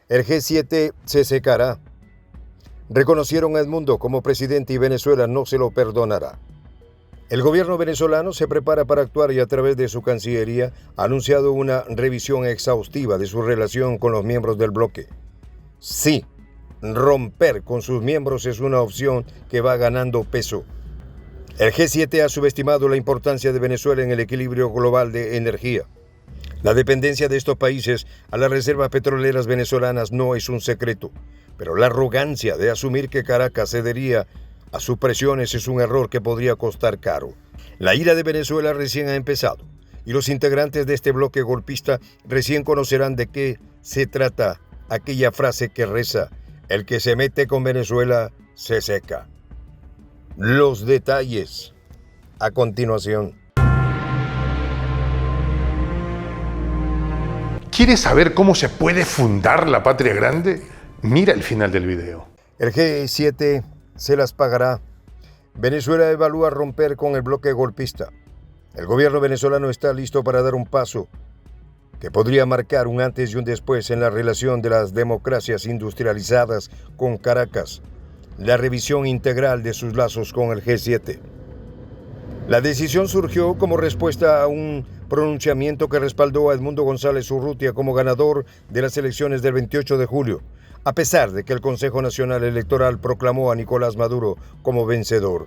El G7 se secará. Reconocieron a Edmundo como presidente y Venezuela no se lo perdonará. El gobierno venezolano se prepara para actuar y a través de su Cancillería ha anunciado una revisión exhaustiva de su relación con los miembros del bloque. Sí, romper con sus miembros es una opción que va ganando peso. El G7 ha subestimado la importancia de Venezuela en el equilibrio global de energía. La dependencia de estos países a las reservas petroleras venezolanas no es un secreto, pero la arrogancia de asumir que Caracas cedería a sus presiones es un error que podría costar caro. La ira de Venezuela recién ha empezado y los integrantes de este bloque golpista recién conocerán de qué se trata aquella frase que reza: el que se mete con Venezuela se seca. Los detalles a continuación. ¿Quieres saber cómo se puede fundar la patria grande? Mira el final del video. El G7 se las pagará. Venezuela evalúa romper con el bloque golpista. El gobierno venezolano está listo para dar un paso que podría marcar un antes y un después en la relación de las democracias industrializadas con Caracas, la revisión integral de sus lazos con el G7. La decisión surgió como respuesta a un pronunciamiento que respaldó a Edmundo González Urrutia como ganador de las elecciones del 28 de julio, a pesar de que el Consejo Nacional Electoral proclamó a Nicolás Maduro como vencedor.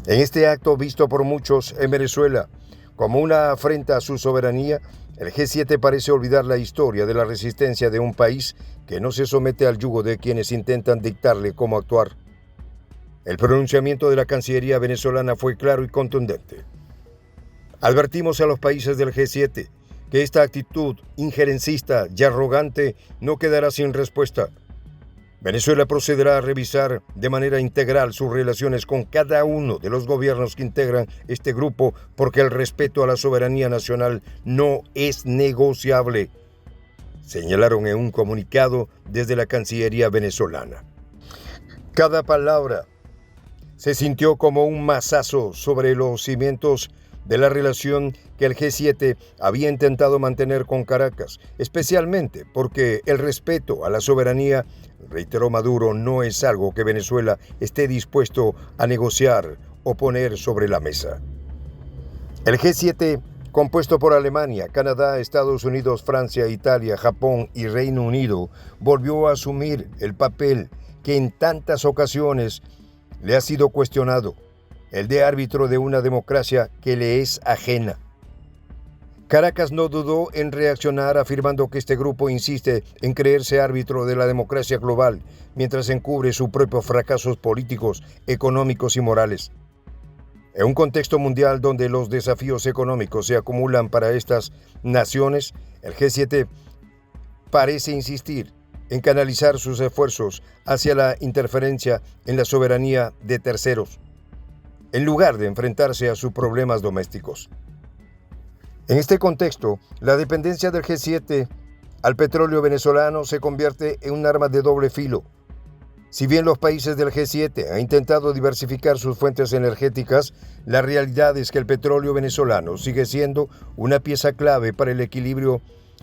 En este acto, visto por muchos en Venezuela como una afrenta a su soberanía, el G7 parece olvidar la historia de la resistencia de un país que no se somete al yugo de quienes intentan dictarle cómo actuar. El pronunciamiento de la Cancillería venezolana fue claro y contundente. Advertimos a los países del G7 que esta actitud injerencista y arrogante no quedará sin respuesta. Venezuela procederá a revisar de manera integral sus relaciones con cada uno de los gobiernos que integran este grupo, porque el respeto a la soberanía nacional no es negociable, señalaron en un comunicado desde la Cancillería venezolana. Cada palabra se sintió como un mazazo sobre los cimientos de la relación que el G7 había intentado mantener con Caracas, especialmente porque el respeto a la soberanía, reiteró Maduro, no es algo que Venezuela esté dispuesto a negociar o poner sobre la mesa. El G7, compuesto por Alemania, Canadá, Estados Unidos, Francia, Italia, Japón y Reino Unido, volvió a asumir el papel que en tantas ocasiones le ha sido cuestionado, el de árbitro de una democracia que le es ajena. Caracas no dudó en reaccionar afirmando que este grupo insiste en creerse árbitro de la democracia global mientras encubre sus propios fracasos políticos, económicos y morales. En un contexto mundial donde los desafíos económicos se acumulan para estas naciones, el G7 parece insistir en canalizar sus esfuerzos hacia la interferencia en la soberanía de terceros, en lugar de enfrentarse a sus problemas domésticos. En este contexto, la dependencia del G7 al petróleo venezolano se convierte en un arma de doble filo. Si bien los países del G7 han intentado diversificar sus fuentes energéticas, la realidad es que el petróleo venezolano sigue siendo una pieza clave para el equilibrio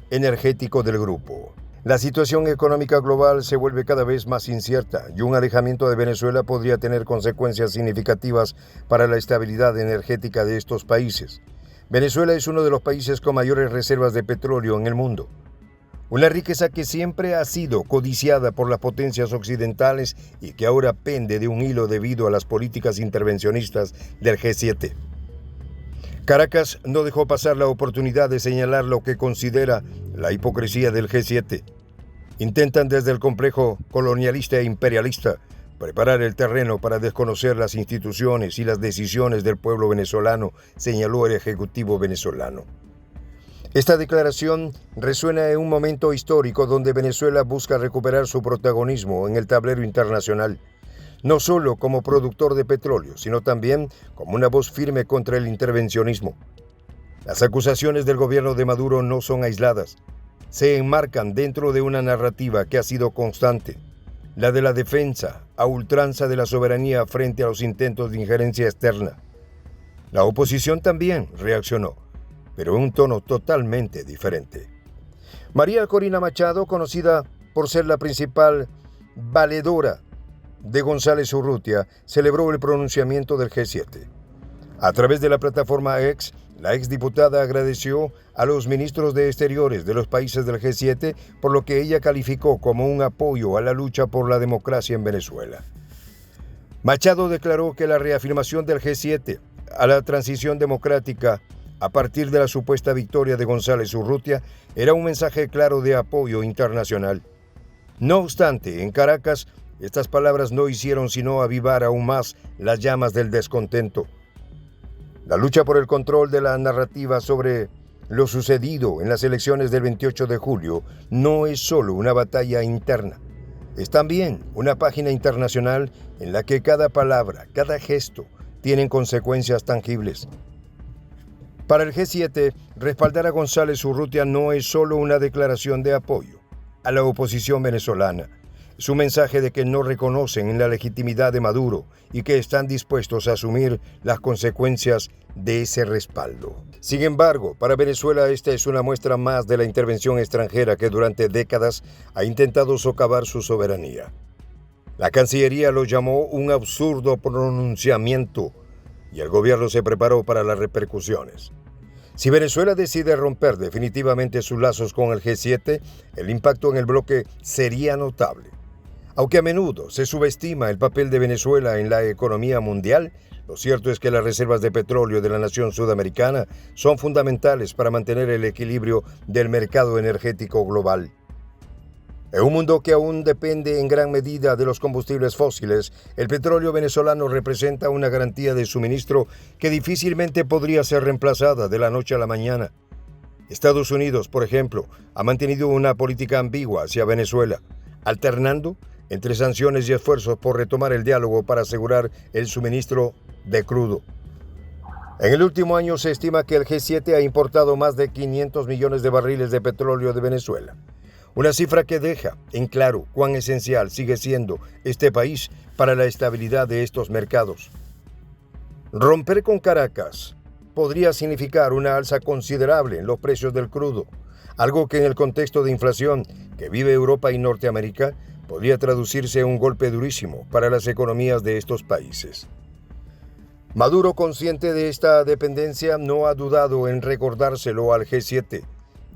energético del grupo. La situación económica global se vuelve cada vez más incierta y un alejamiento de Venezuela podría tener consecuencias significativas para la estabilidad energética de estos países. Venezuela es uno de los países con mayores reservas de petróleo en el mundo, una riqueza que siempre ha sido codiciada por las potencias occidentales y que ahora pende de un hilo debido a las políticas intervencionistas del G7. Caracas no dejó pasar la oportunidad de señalar lo que considera la hipocresía del G7. Intentan desde el complejo colonialista e imperialista preparar el terreno para desconocer las instituciones y las decisiones del pueblo venezolano, señaló el Ejecutivo venezolano. Esta declaración resuena en un momento histórico donde Venezuela busca recuperar su protagonismo en el tablero internacional, no solo como productor de petróleo, sino también como una voz firme contra el intervencionismo. Las acusaciones del gobierno de Maduro no son aisladas, se enmarcan dentro de una narrativa que ha sido constante, la de la defensa a ultranza de la soberanía frente a los intentos de injerencia externa. La oposición también reaccionó, pero en un tono totalmente diferente. María Corina Machado, conocida por ser la principal valedora de González Urrutia, celebró el pronunciamiento del G7. A través de la plataforma X, la exdiputada agradeció a los ministros de Exteriores de los países del G7 por lo que ella calificó como un apoyo a la lucha por la democracia en Venezuela. Machado declaró que la reafirmación del G7 a la transición democrática a partir de la supuesta victoria de González Urrutia era un mensaje claro de apoyo internacional. No obstante, en Caracas, estas palabras no hicieron sino avivar aún más las llamas del descontento. La lucha por el control de la narrativa sobre lo sucedido en las elecciones del 28 de julio no es solo una batalla interna, es también una página internacional en la que cada palabra, cada gesto, tienen consecuencias tangibles. Para el G7, respaldar a González Urrutia no es solo una declaración de apoyo a la oposición venezolana, es un mensaje de que no reconocen en la legitimidad de Maduro y que están dispuestos a asumir las consecuencias de ese respaldo. Sin embargo, para Venezuela esta es una muestra más de la intervención extranjera que durante décadas ha intentado socavar su soberanía. La Cancillería lo llamó un absurdo pronunciamiento y el gobierno se preparó para las repercusiones. Si Venezuela decide romper definitivamente sus lazos con el G7, el impacto en el bloque sería notable. Aunque a menudo se subestima el papel de Venezuela en la economía mundial, lo cierto es que las reservas de petróleo de la nación sudamericana son fundamentales para mantener el equilibrio del mercado energético global. En un mundo que aún depende en gran medida de los combustibles fósiles, el petróleo venezolano representa una garantía de suministro que difícilmente podría ser reemplazada de la noche a la mañana. Estados Unidos, por ejemplo, ha mantenido una política ambigua hacia Venezuela, alternando entre sanciones y esfuerzos por retomar el diálogo para asegurar el suministro de crudo. En el último año se estima que el G7 ha importado más de 500 millones de barriles de petróleo de Venezuela. Una cifra que deja en claro cuán esencial sigue siendo este país para la estabilidad de estos mercados. Romper con Caracas podría significar una alza considerable en los precios del crudo, algo que en el contexto de inflación que vive Europa y Norteamérica podría traducirse en un golpe durísimo para las economías de estos países. Maduro, consciente de esta dependencia, no ha dudado en recordárselo al G7,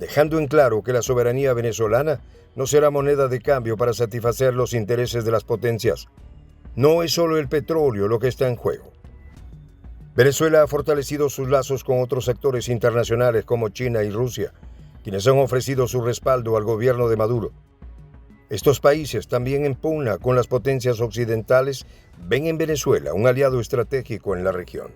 dejando en claro que la soberanía venezolana no será moneda de cambio para satisfacer los intereses de las potencias. No es solo el petróleo lo que está en juego. Venezuela ha fortalecido sus lazos con otros actores internacionales como China y Rusia, quienes han ofrecido su respaldo al gobierno de Maduro. Estos países, también en pugna con las potencias occidentales, ven en Venezuela un aliado estratégico en la región.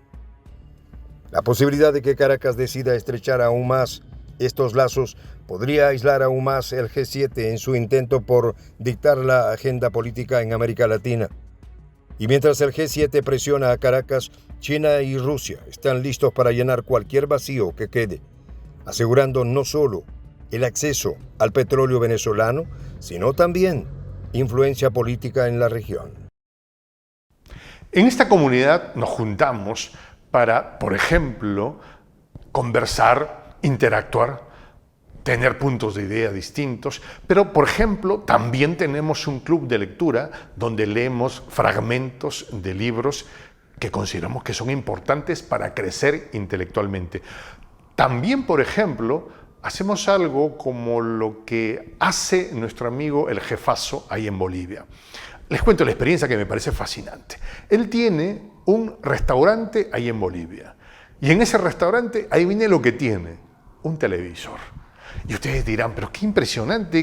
La posibilidad de que Caracas decida estrechar aún más estos lazos podría aislar aún más el G7 en su intento por dictar la agenda política en América Latina. Y mientras el G7 presiona a Caracas, China y Rusia están listos para llenar cualquier vacío que quede, asegurando no solo el acceso al petróleo venezolano, sino también influencia política en la región. En esta comunidad nos juntamos para, por ejemplo, conversar, interactuar, tener puntos de idea distintos, pero, por ejemplo, también tenemos un club de lectura donde leemos fragmentos de libros que consideramos que son importantes para crecer intelectualmente. También, por ejemplo, hacemos algo como lo que hace nuestro amigo el jefazo ahí en Bolivia. Les cuento la experiencia que me parece fascinante. Él tiene un restaurante ahí en Bolivia. Y en ese restaurante, ahí viene lo que tiene, un televisor. Y ustedes dirán, pero qué impresionante,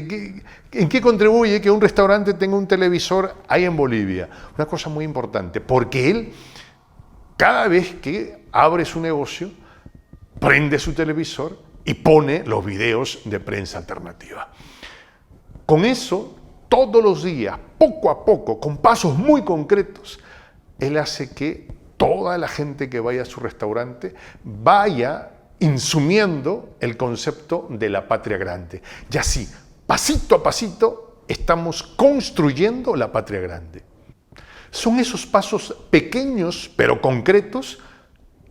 ¿en qué contribuye que un restaurante tenga un televisor ahí en Bolivia? Una cosa muy importante, porque él, cada vez que abre su negocio, prende su televisor y pone los videos de prensa alternativa. Con eso, todos los días, poco a poco, con pasos muy concretos, él hace que toda la gente que vaya a su restaurante vaya insumiendo el concepto de la patria grande. Y así, pasito a pasito, estamos construyendo la patria grande. Son esos pasos pequeños pero concretos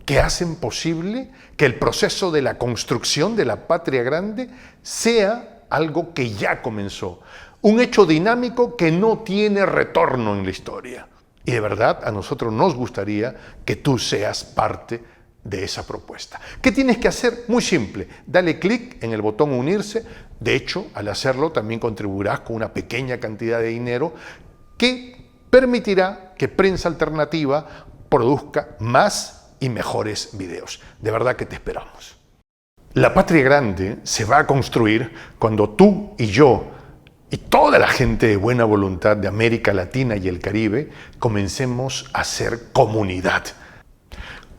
que hacen posible que el proceso de la construcción de la patria grande sea algo que ya comenzó, un hecho dinámico que no tiene retorno en la historia. Y de verdad a nosotros nos gustaría que tú seas parte de esa propuesta. ¿Qué tienes que hacer? Muy simple, dale clic en el botón unirse. De hecho, al hacerlo también contribuirás con una pequeña cantidad de dinero que permitirá que Prensa Alternativa produzca más y mejores videos. De verdad que te esperamos. La patria grande se va a construir cuando tú y yo y toda la gente de buena voluntad de América Latina y el Caribe comencemos a ser comunidad.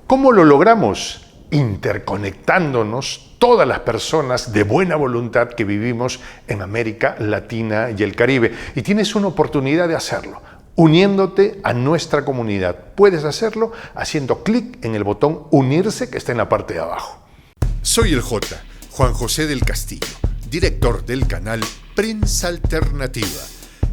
¿Cómo lo logramos? Interconectándonos todas las personas de buena voluntad que vivimos en América Latina y el Caribe. Y tienes una oportunidad de hacerlo, uniéndote a nuestra comunidad. Puedes hacerlo haciendo clic en el botón unirse que está en la parte de abajo. Soy el J, Juan José del Castillo, director del canal Prensa Alternativa.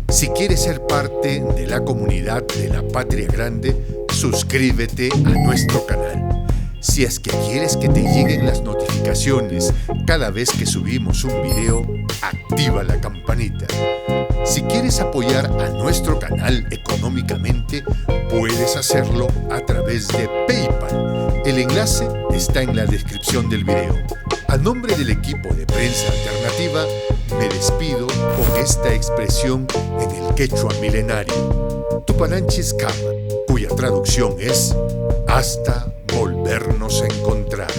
Si quieres ser parte de la comunidad de la Patria Grande, suscríbete a nuestro canal. Si es que quieres que te lleguen las notificaciones cada vez que subimos un video, activa la campanita. Si quieres apoyar a nuestro canal económicamente, puedes hacerlo a través de PayPal. El enlace está en la descripción del video. A nombre del equipo de Prensa Alternativa, me despido con esta expresión en el quechua milenario, Tupananchis Kama, cuya traducción es hasta volvernos a encontrar.